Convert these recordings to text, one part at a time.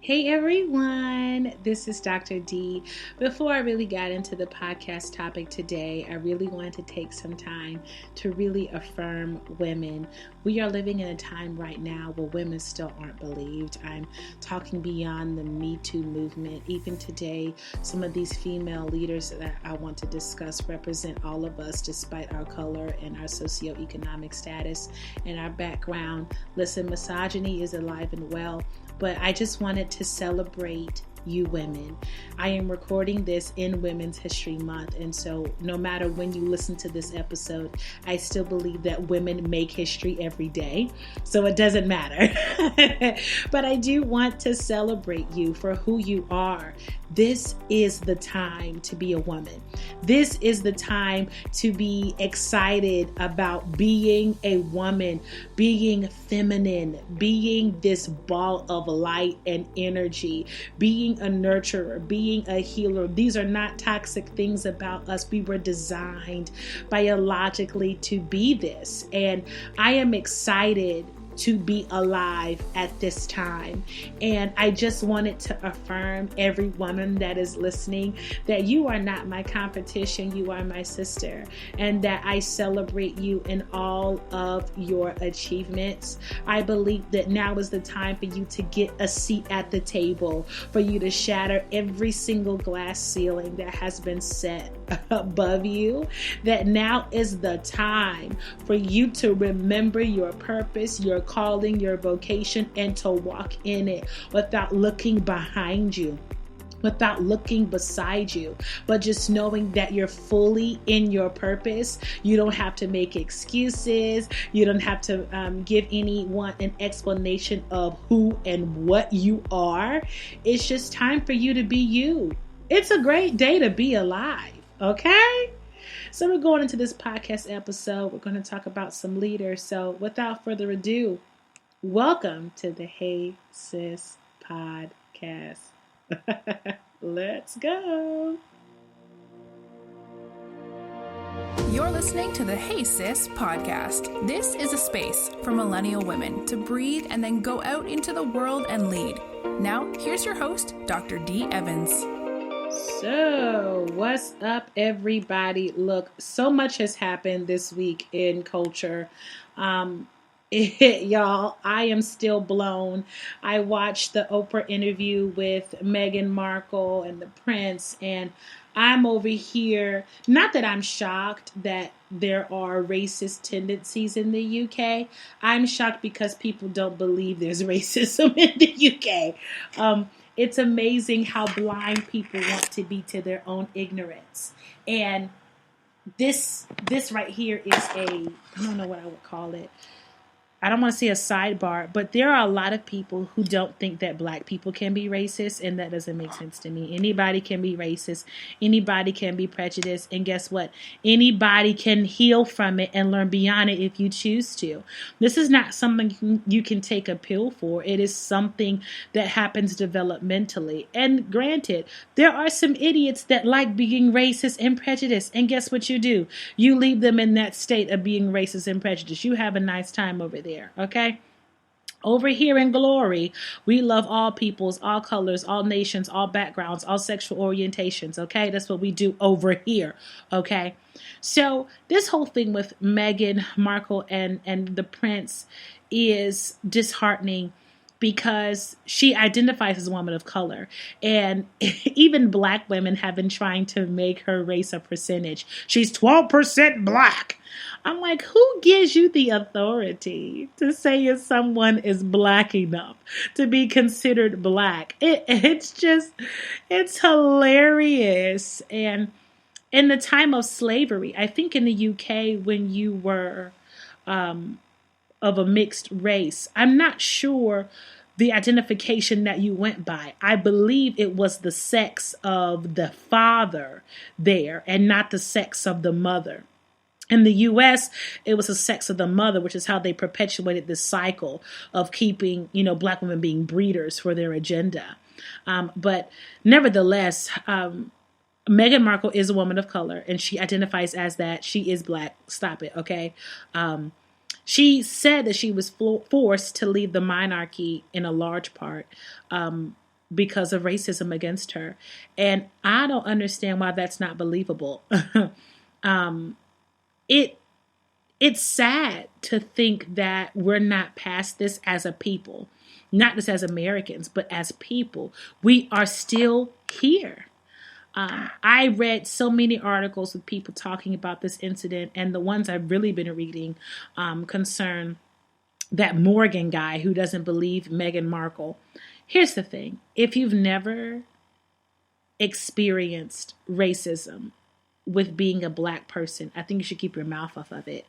Hey everyone, this is Dr. D. Before I really got into the podcast topic today, I really wanted to take some time to really affirm women. We are living in a time right now where women still aren't believed. I'm talking beyond the Me Too movement. Even today, some of these female leaders that I want to discuss represent all of us despite our color and our socioeconomic status and our background. Listen, misogyny is alive and well. But I just wanted to celebrate you women. I am recording this in Women's History Month, and so no matter when you listen to this episode, I still believe that women make history every day, so it doesn't matter. But I do want to celebrate you for who you are. This is the time to be a woman. This is the time to be excited about being a woman, being feminine, being this ball of light and energy, being a nurturer, being a healer. These are not toxic things about us. We were designed biologically to be this. And I am excited to be alive at this time. And I just wanted to affirm every woman that is listening that you are not my competition, you are my sister, and that I celebrate you in all of your achievements. I believe that now is the time for you to get a seat at the table, for you to shatter every single glass ceiling that has been set above you, that now is the time for you to remember your purpose, your calling, your vocation, and to walk in it without looking behind you, without looking beside you, but just knowing that you're fully in your purpose. You don't have to make excuses. You don't have to give anyone an explanation of who and what you are. It's just time for you to be you. It's a great day to be alive, okay? So we're going into this podcast episode. We're going to talk about some leaders. So without further ado, welcome to the Hey Sis podcast. Let's go. You're listening to the Hey Sis podcast. This is a space for millennial women to breathe and then go out into the world and lead. Now, here's your host, Dr. D. Evans. So, what's up, everybody? Look, so much has happened this week in culture. Y'all, I am still blown. I watched the Oprah interview with Meghan Markle and the Prince, and I'm over here. Not that I'm shocked that there are racist tendencies in the UK. I'm shocked because people don't believe there's racism in the UK. It's amazing how blind people want to be to their own ignorance. And this right here is I don't know what I would call it. I don't want to say a sidebar, but there are a lot of people who don't think that black people can be racist, and that doesn't make sense to me. Anybody can be racist. Anybody can be prejudiced. And guess what? Anybody can heal from it and learn beyond it if you choose to. This is not something you can take a pill for. It is something that happens developmentally. And granted, there are some idiots that like being racist and prejudiced. And guess what you do? You leave them in that state of being racist and prejudiced. You have a nice time over there. Okay? Over here in glory, we love all peoples, all colors, all nations, all backgrounds, all sexual orientations. Okay? That's what we do over here. Okay? So this whole thing with Meghan Markle and the Prince is disheartening, because she identifies as a woman of color. And even black women have been trying to make her race a percentage. She's 12% black. I'm like, who gives you the authority to say if someone is black enough to be considered black? It's hilarious. And in the time of slavery, I think in the UK, when you were of a mixed race, I'm not sure the identification that you went by. I believe it was the sex of the father there and not the sex of the mother. In the U.S., it was the sex of the mother, which is how they perpetuated this cycle of keeping, black women being breeders for their agenda. But nevertheless, Meghan Markle is a woman of color, and she identifies as that. She is black. Stop it, okay? She said that she was forced to leave the monarchy in a large part because of racism against her. And I don't understand why that's not believable. it it's sad to think that we're not past this as a people, not just as Americans, but as people. We are still here. I read so many articles with people talking about this incident, and the ones I've really been reading concern that Morgan guy who doesn't believe Meghan Markle. Here's the thing: if you've never experienced racism with being a black person, I think you should keep your mouth off of it.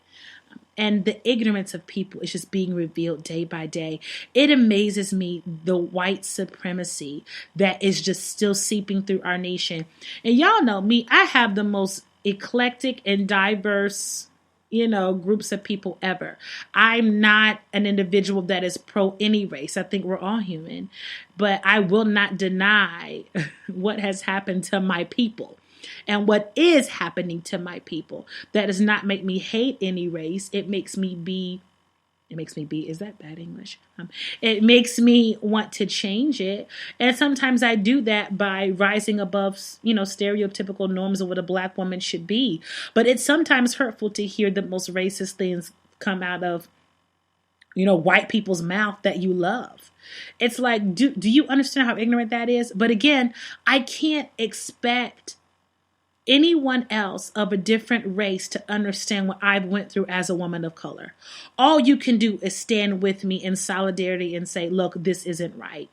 And the ignorance of people is just being revealed day by day. It amazes me the white supremacy that is just still seeping through our nation. And y'all know me, I have the most eclectic and diverse, groups of people ever. I'm not an individual that is pro any race. I think we're all human. But I will not deny what has happened to my people. And what is happening to my people. That does not make me hate any race. It makes me be, is that bad English? It makes me want to change it. And sometimes I do that by rising above, stereotypical norms of what a black woman should be. But it's sometimes hurtful to hear the most racist things come out of, white people's mouth that you love. It's like, do you understand how ignorant that is? But again, I can't expect anyone else of a different race to understand what I've went through as a woman of color. All you can do is stand with me in solidarity and say, look, this isn't right.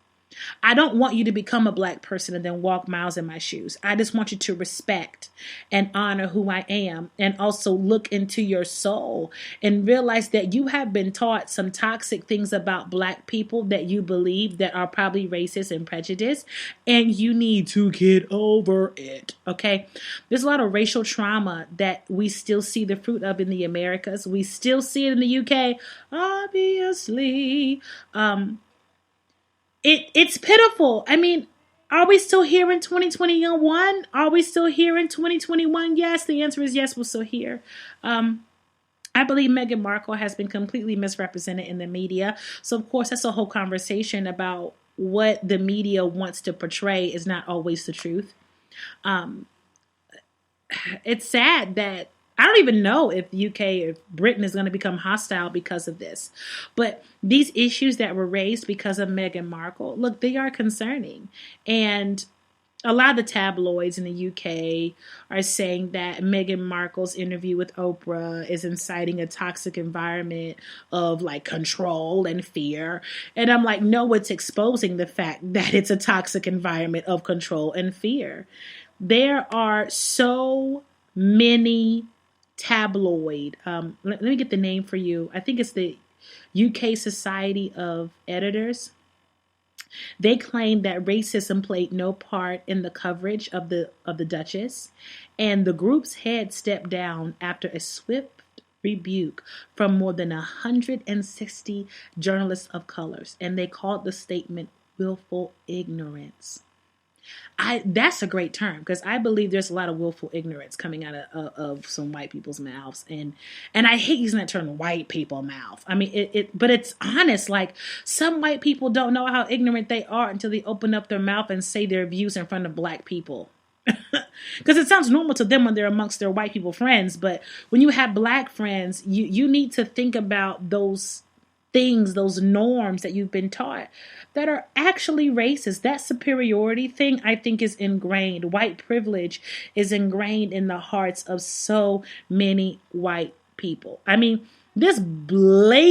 I don't want you to become a black person and then walk miles in my shoes. I just want you to respect and honor who I am, and also look into your soul and realize that you have been taught some toxic things about black people that you believe that are probably racist and prejudiced, and you need to get over it. Okay. There's a lot of racial trauma that we still see the fruit of in the Americas. We still see it in the UK, obviously. It's pitiful. I mean, are we still here in 2021? Are we still here in 2021? Yes, the answer is yes, we're still here. I believe Meghan Markle has been completely misrepresented in the media. So, of course, that's a whole conversation about what the media wants to portray is not always the truth. It's sad that I don't even know if UK or Britain is going to become hostile because of this. But these issues that were raised because of Meghan Markle, look, they are concerning. And a lot of the tabloids in the UK are saying that Meghan Markle's interview with Oprah is inciting a toxic environment of like control and fear. And I'm like, no, it's exposing the fact that it's a toxic environment of control and fear. There are so many tabloid. Let me get the name for you. I think it's the UK Society of Editors. They claim that racism played no part in the coverage of the Dutchess, and the group's head stepped down after a swift rebuke from more than 160 journalists of colors, and they called the statement willful ignorance. That's a great term, because I believe there's a lot of willful ignorance coming out of some white people's mouths, and I hate using that term, white people mouth. I mean, but it's honest. Like, some white people don't know how ignorant they are until they open up their mouth and say their views in front of black people. Because it sounds normal to them when they're amongst their white people friends, but when you have black friends, you need to think about those things, those norms that you've been taught that are actually racist. That superiority thing, I think, is ingrained. White privilege is ingrained in the hearts of so many white people. I mean, this blanket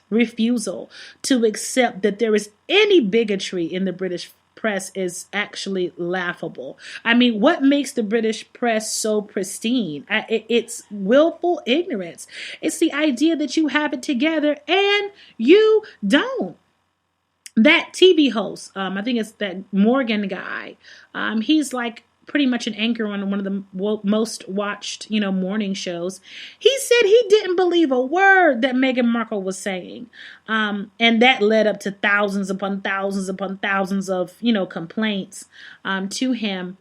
refusal to accept that there is any bigotry in the British press is actually laughable. I mean, what makes the British press so pristine? It's willful ignorance. It's the idea that you have it together and you don't. That TV host, I think it's that Morgan guy, he's like pretty much an anchor on one of the most watched, morning shows. He said he didn't believe a word that Meghan Markle was saying. And that led up to thousands upon thousands upon thousands of, complaints to him.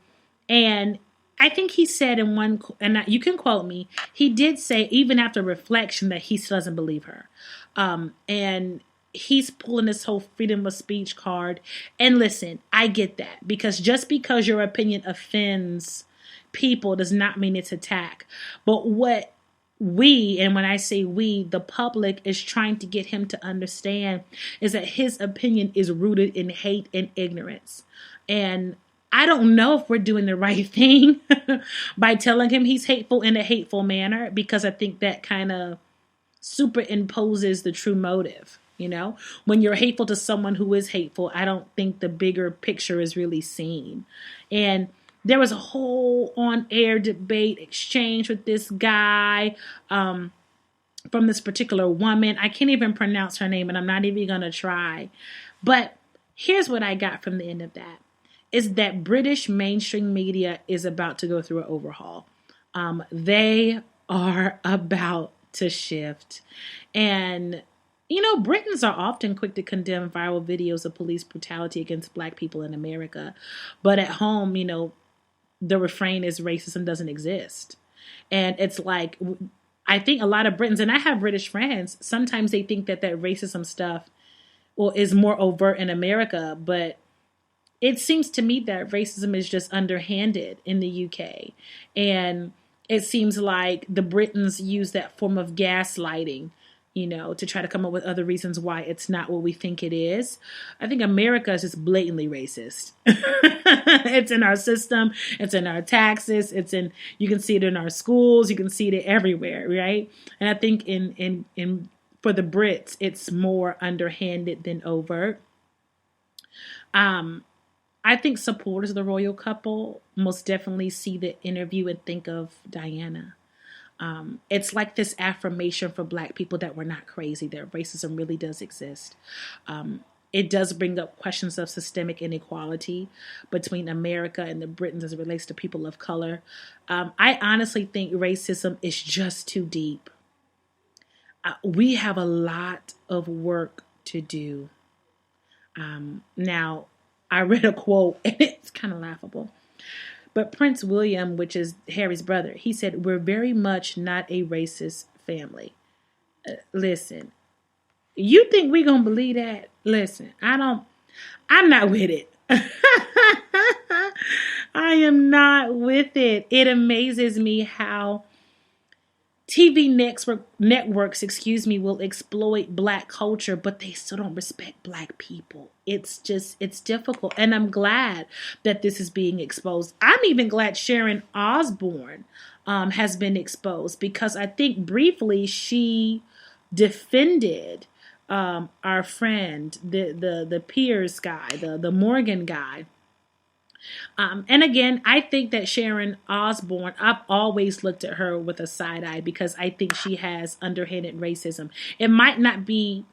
And I think he said in one, and you can quote me, he did say, even after reflection, that he still doesn't believe her. And he's pulling this whole freedom of speech card. And listen, I get that, because just because your opinion offends people does not mean it's attack. But what we, and when I say we, the public is trying to get him to understand is that his opinion is rooted in hate and ignorance. And I don't know if we're doing the right thing by telling him he's hateful in a hateful manner, because I think that kind of superimposes the true motive. You know, when you're hateful to someone who is hateful, I don't think the bigger picture is really seen. And there was a whole on-air debate exchange with this guy from this particular woman. I can't even pronounce her name, and I'm not even going to try. But here's what I got from the end of that. Is that British mainstream media is about to go through an overhaul. They are about to shift. And, you know, Britons are often quick to condemn viral videos of police brutality against Black people in America. But at home, you know, the refrain is racism doesn't exist. And it's like, I think a lot of Britons, and I have British friends, sometimes they think that racism stuff, well, is more overt in America, but it seems to me that racism is just underhanded in the UK. And it seems like the Britons use that form of gaslighting, you know, to try to come up with other reasons why it's not what we think it is. I think America is just blatantly racist. It's in our system. It's in our taxes. You can see it in our schools. You can see it everywhere, right? And I think for the Brits, it's more underhanded than overt. I think supporters of the royal couple most definitely see the interview and think of Diana. It's like this affirmation for Black people that we're not crazy, that racism really does exist. It does bring up questions of systemic inequality between America and the Britons as it relates to people of color. I honestly think racism is just too deep. We have a lot of work to do. Now, I read a quote, and it's kind of laughable. But Prince William, which is Harry's brother, he said, "We're very much not a racist family." Listen, you think we gonna believe that? Listen, I'm not with it. I am not with it. It amazes me how TV networks, will exploit Black culture, but they still don't respect Black people. It's difficult. And I'm glad that this is being exposed. I'm even glad Sharon Osbourne has been exposed, because I think briefly she defended our friend, the Piers guy, the Morgan guy. And again, I think that Sharon Osbourne, I've always looked at her with a side eye, because I think she has underhanded racism. It might not be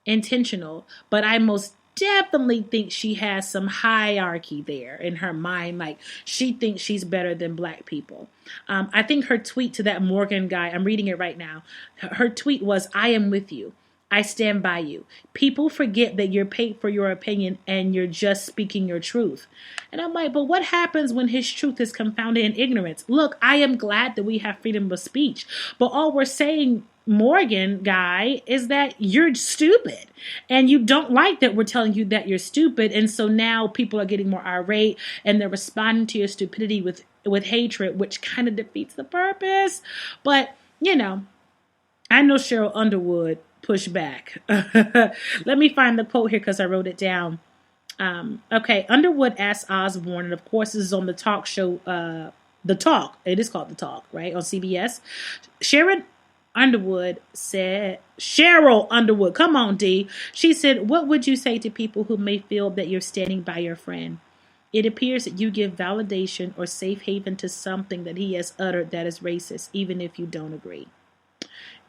intentional, but I most definitely think she has some hierarchy there in her mind. Like, she thinks she's better than Black people. I think her tweet to that Morgan guy, I'm reading it right now. Her tweet was, "I am with you. I stand by you. People forget that you're paid for your opinion and you're just speaking your truth." And I'm like, but what happens when his truth is confounded in ignorance? Look, I am glad that we have freedom of speech, but all we're saying, Morgan guy, is that you're stupid, and you don't like that we're telling you that you're stupid. And so now people are getting more irate, and they're responding to your stupidity with hatred, which kind of defeats the purpose. But, you know, I know Cheryl Underwood push back. Let me find the quote here, because I wrote it down. Okay, Underwood asked Osbourne, and of course this is on the talk show, The Talk. It is called The Talk, right, on CBS. Cheryl Underwood, come on, D. She said, "What would you say to people who may feel that you're standing by your friend? It appears that you give validation or safe haven to something that he has uttered that is racist, even if you don't agree."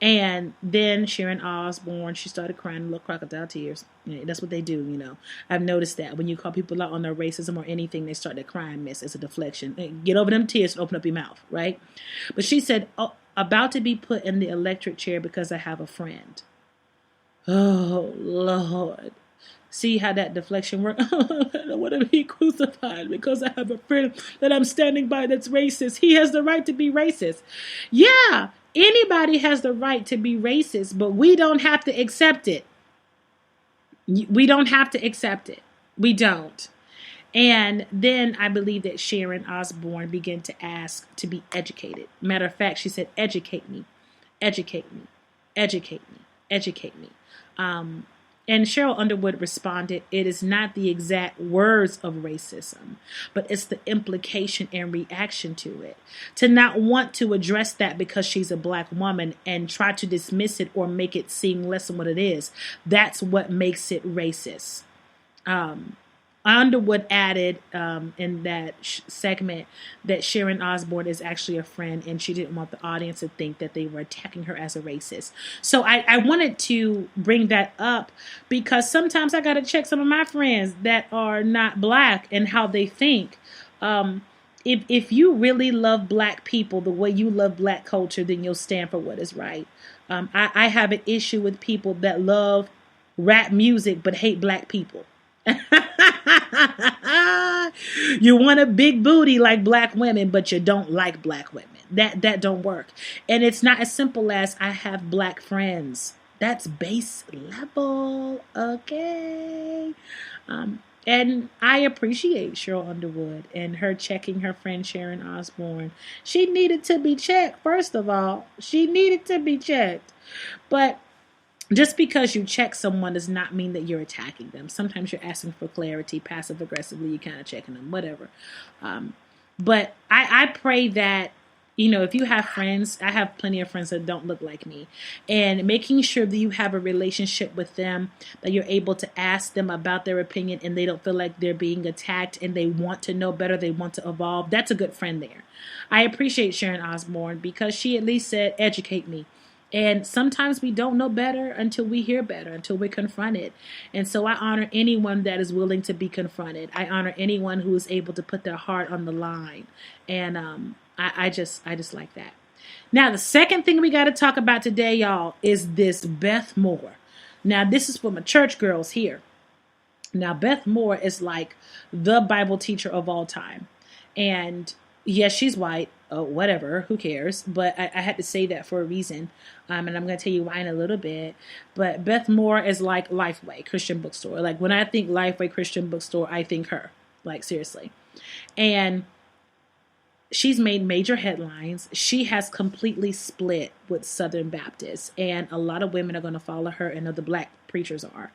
And then Sharon Osbourne, she started crying, little crocodile tears. That's what they do, you know. I've noticed that when you call people out on their racism or anything, they start to cry and miss. It's a deflection. Get over them tears and open up your mouth, right? But she said, "About to be put in the electric chair because I have a friend." Oh, Lord. See how that deflection works? I don't want to be crucified because I have a friend that I'm standing by that's racist. He has the right to be racist. Yeah, anybody has the right to be racist, but we don't have to accept it. We don't have to accept it. We don't. And then I believe that Sharon Osbourne began to ask to be educated. Matter of fact, she said, educate me, educate me, educate me, educate me. And Cheryl Underwood responded, it is not the exact words of racism, but it's the implication and reaction to it. To not want to address that because she's a black woman and try to dismiss it or make it seem less than what it is. That's what makes it racist. Underwood added in that segment that Sharon Osbourne is actually a friend and she didn't want the audience to think that they were attacking her as a racist. So I wanted to bring that up because sometimes I got to check some of my friends that are not black and how they think. If you really love black people the way you love black culture, then you'll stand for what is right. I have an issue with people that love rap music but hate black people. You want a big booty like black women, but you don't like black women. That don't work. And it's not as simple as I have black friends. That's base level, okay? And I appreciate Cheryl Underwood and her checking her friend Sharon Osbourne. She needed to be checked, first of all. She needed to be checked. But just because you check someone does not mean that you're attacking them. Sometimes you're asking for clarity, passive aggressively, you're kind of checking them, whatever. But I pray that, if you have friends, I have plenty of friends that don't look like me, and making sure that you have a relationship with them, that you're able to ask them about their opinion and they don't feel like they're being attacked and they want to know better, they want to evolve. That's a good friend there. I appreciate Sharon Osbourne because she at least said, educate me. And sometimes we don't know better until we hear better, until we're confronted. And so I honor anyone that is willing to be confronted. I honor anyone who is able to put their heart on the line. And I just like that. Now, the second thing we got to talk about today, y'all, is this Beth Moore. Now, this is for my church girls here. Now, Beth Moore is like the Bible teacher of all time. And yes, she's white. Oh, whatever, who cares? But I had to say that for a reason. And I'm going to tell you why in a little bit. But Beth Moore is like Lifeway Christian Bookstore. Like when I think Lifeway Christian Bookstore, I think her. Like seriously. And she's made major headlines. She has completely split with Southern Baptists. And a lot of women are going to follow her and other black preachers are.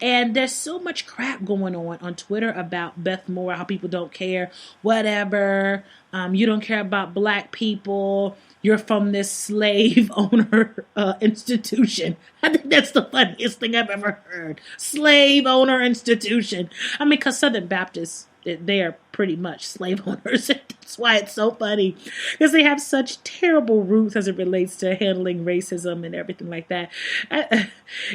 And there's so much crap going on Twitter about Beth Moore, how people don't care, whatever. You don't care about black people. You're from this slave owner institution. I think that's the funniest thing I've ever heard. Slave owner institution. I mean, because Southern Baptists, they are pretty much slave owners. That's why it's so funny. Because they have such terrible roots as it relates to handling racism and everything like that.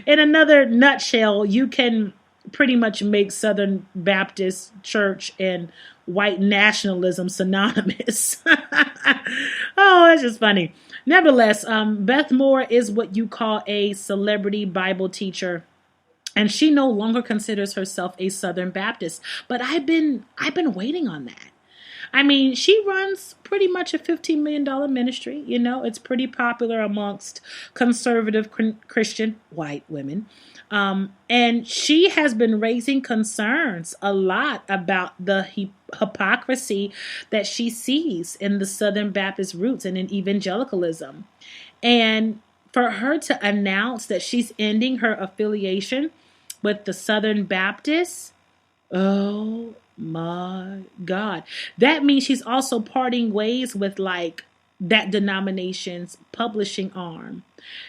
In another nutshell, you can pretty much make Southern Baptist Church and white nationalism synonymous. Oh, that's just funny. Nevertheless, Beth Moore is what you call a celebrity Bible teacher. And she no longer considers herself a Southern Baptist. But I've been waiting on that. I mean, she runs pretty much a $15 million ministry. It's pretty popular amongst conservative Christian white women. And she has been raising concerns a lot about the hypocrisy that she sees in the Southern Baptist roots and in evangelicalism. And for her to announce that she's ending her affiliation with the Southern Baptists, oh my God. That means she's also parting ways with that denomination's publishing arm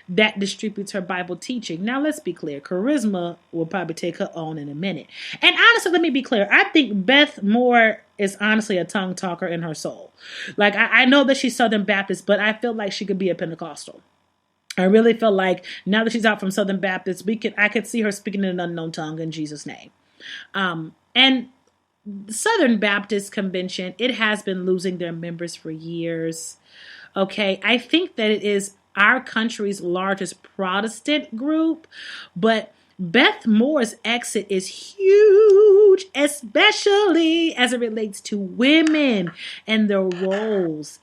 that distributes her Bible teaching. Now, let's be clear. Charisma will probably take her on in a minute. And honestly, let me be clear. I think Beth Moore is honestly a tongue talker in her soul. I know that she's Southern Baptist, but I feel like she could be a Pentecostal. I really feel like now that she's out from Southern Baptist, I could see her speaking in an unknown tongue in Jesus' name. And the Southern Baptist Convention, it has been losing their members for years. Okay, I think that it is our country's largest Protestant group, but Beth Moore's exit is huge, especially as it relates to women and their roles.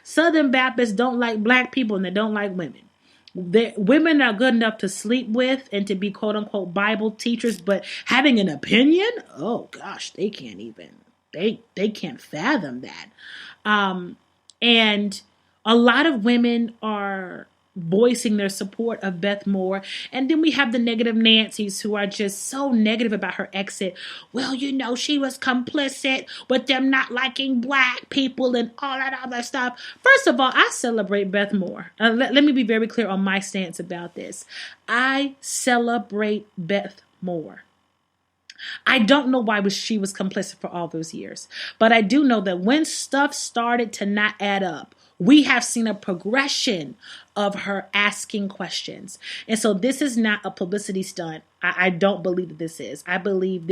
Southern Baptists don't like black people and they don't like women. Women are good enough to sleep with and to be quote unquote Bible teachers, but having an opinion, oh gosh, they can't even, they can't fathom that. And a lot of women are voicing their support of Beth Moore. And then we have the negative Nancy's who are just so negative about her exit. Well, she was complicit with them not liking black people and all that other stuff. First of all, I celebrate Beth Moore. Let me be very clear on my stance about this. I celebrate Beth Moore. I don't know why she was complicit for all those years, but I do know that when stuff started to not add up, we have seen a progression of her asking questions. And so this is not a publicity stunt. I don't believe that this is. I believe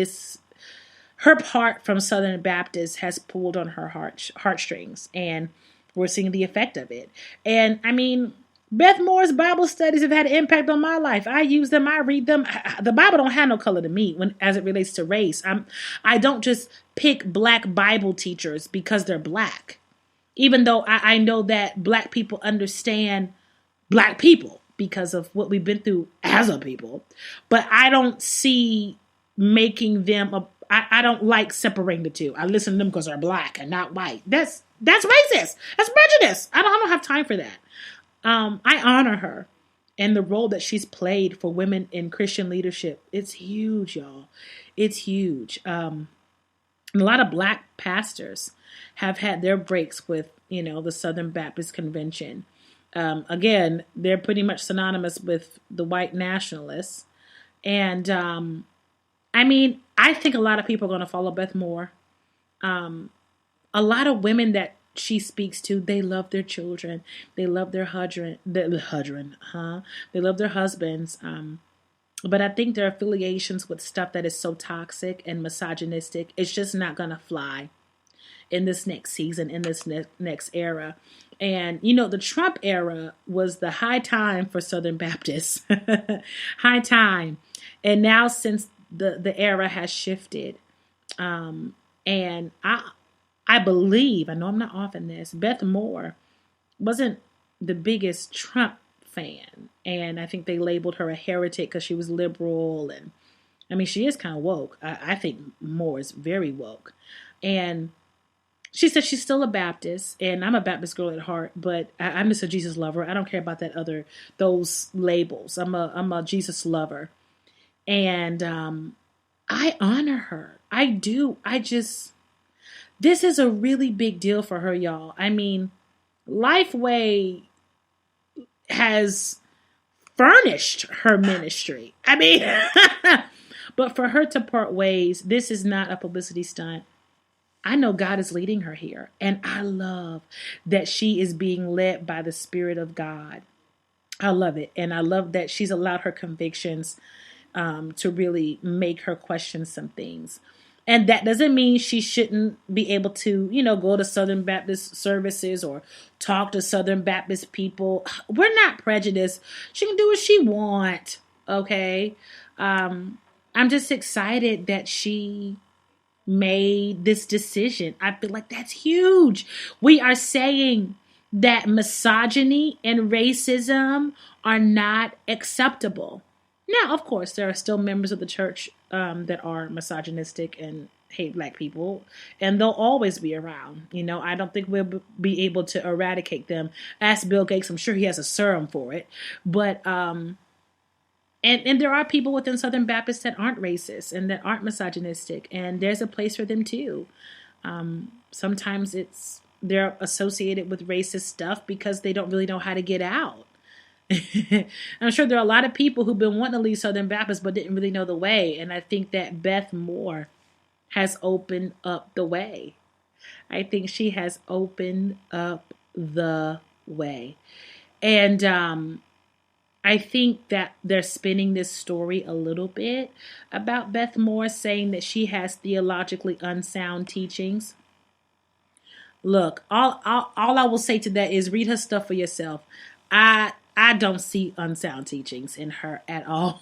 her part from Southern Baptist has pulled on her heartstrings, and we're seeing the effect of it. And I mean, Beth Moore's Bible studies have had an impact on my life. I use them. I read them. The Bible don't have no color to me as it relates to race. I don't just pick black Bible teachers because they're black. Even though I know that black people understand black people because of what we've been through as a people. But I don't see making them I don't like separating the two. I listen to them because they're black and not white. That's racist. That's prejudice. I don't have time for that. I honor her and the role that she's played for women in Christian leadership. It's huge, y'all. It's huge. A lot of black pastors have had their breaks with, the Southern Baptist Convention. Again, they're pretty much synonymous with the white nationalists. And, I think a lot of people are going to follow Beth Moore. A lot of women that she speaks to, they love their children. They love their They love their husbands. But I think their affiliations with stuff that is so toxic and misogynistic, it's just not going to fly in this next season, in this next era. And, the Trump era was the high time for Southern Baptists. High time. And now since the era has shifted, and I believe, I know I'm not off in this, Beth Moore wasn't the biggest Trump fan. And I think they labeled her a heretic because she was liberal. And she is kind of woke. I think Moore is very woke. And she said she's still a Baptist, and I'm a Baptist girl at heart, but I'm just a Jesus lover. I don't care about those labels. I'm a Jesus lover. And I honor her. I do. This is a really big deal for her, y'all. Lifeway has furnished her ministry. But for her to part ways, this is not a publicity stunt. I know God is leading her here, and I love that she is being led by the Spirit of God. I love it, and I love that she's allowed her convictions to really make her question some things. And that doesn't mean she shouldn't be able to, go to Southern Baptist services or talk to Southern Baptist people. We're not prejudiced. She can do what she wants, okay? I'm just excited that she made this decision. I feel like that's huge. We are saying that misogyny and racism are not acceptable. Now, of course, there are still members of the church that are misogynistic and hate black people, and they'll always be around. I don't think we'll be able to eradicate them. Ask Bill Gates, I'm sure he has a serum for it. But and there are people within Southern Baptists that aren't racist and that aren't misogynistic, and there's a place for them too. Sometimes they're associated with racist stuff because they don't really know how to get out. I'm sure there are a lot of people who've been wanting to leave Southern Baptist but didn't really know the way, and I think that Beth Moore has opened up the way. I think she has opened up the way. And I think that they're spinning this story a little bit about Beth Moore, saying that she has theologically unsound teachings. Look, all I will say to that is read her stuff for yourself. I don't see unsound teachings in her at all.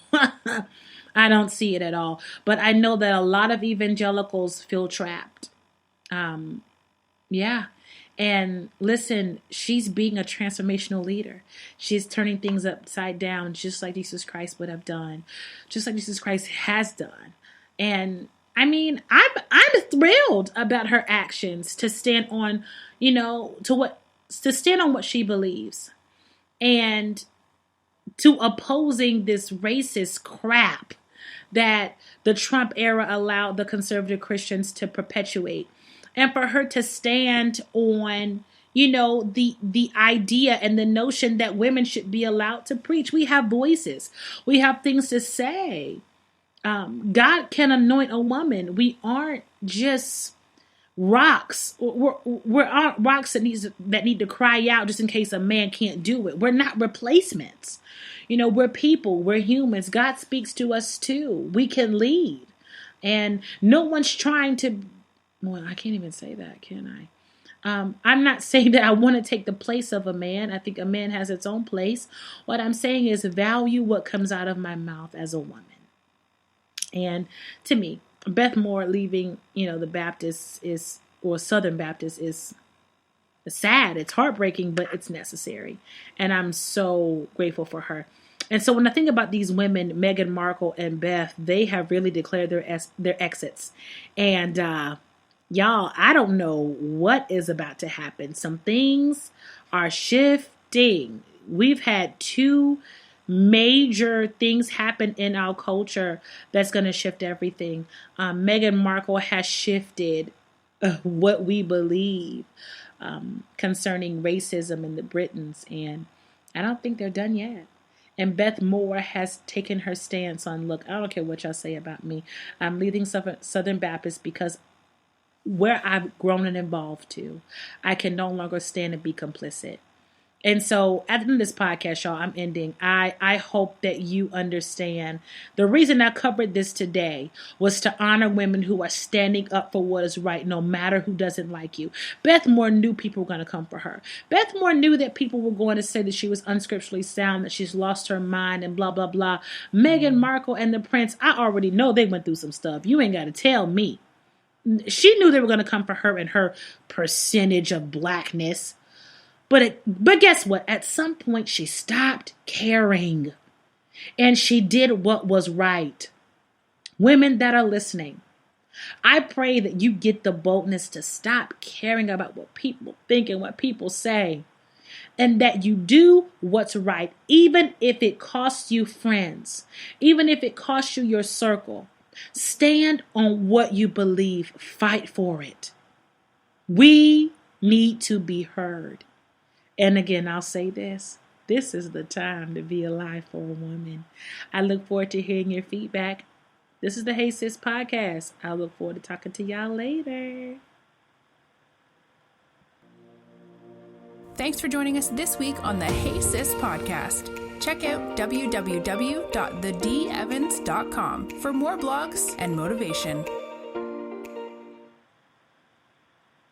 I don't see it at all. But I know that a lot of evangelicals feel trapped. Yeah. And listen, she's being a transformational leader. She's turning things upside down, just like Jesus Christ would have done, just like Jesus Christ has done. And I mean, I'm thrilled about her actions to stand on, to stand on what she believes, and to opposing this racist crap that the Trump era allowed the conservative Christians to perpetuate. And for her to stand on, the idea and the notion that women should be allowed to preach. We have voices. We have things to say. God can anoint a woman. We aren't just rocks. We're aren't rocks that need to cry out just in case a man can't do it. We're not replacements. We're people. We're humans. God speaks to us too. We can lead. And no one's trying to... Well, I can't even say that, can I? I'm not saying that I want to take the place of a man. I think a man has its own place. What I'm saying is value what comes out of my mouth as a woman. And to me, Beth Moore leaving, the Baptist or Southern Baptist is sad. It's heartbreaking, but it's necessary. And I'm so grateful for her. And so when I think about these women, Meaghan, Markle, and Beth, they have really declared their exits. And y'all, I don't know what is about to happen. Some things are shifting. We've had 2 major things happen in our culture that's going to shift everything. Meaghan Markle has shifted what we believe concerning racism in the Britons, and I don't think they're done yet. And Beth Moore has taken her stance on, look, I don't care what y'all say about me. I'm leading Southern Baptist because where I've grown and evolved to, I can no longer stand and be complicit. And so at the end of this podcast, y'all, I'm ending. I hope that you understand the reason I covered this today was to honor women who are standing up for what is right, no matter who doesn't like you. Beth Moore knew people were going to come for her. Beth Moore knew that people were going to say that she was unscripturally sound, that she's lost her mind and blah, blah, blah. Meaghan Markle and the Prince, I already know they went through some stuff. You ain't got to tell me. She knew they were going to come for her and her percentage of blackness. But guess what? At some point, she stopped caring. And she did what was right. Women that are listening, I pray that you get the boldness to stop caring about what people think and what people say. And that you do what's right, even if it costs you friends. Even if it costs you your circle. Stand on what you believe. Fight for it. We need to be heard. And again, I'll say this. This is the time to be alive for a woman. I look forward to hearing your feedback. This is the Hey Sis podcast. I look forward to talking to y'all later. Thanks for joining us this week on the Hey Sis podcast. Check out www.thedevans.com for more blogs and motivation.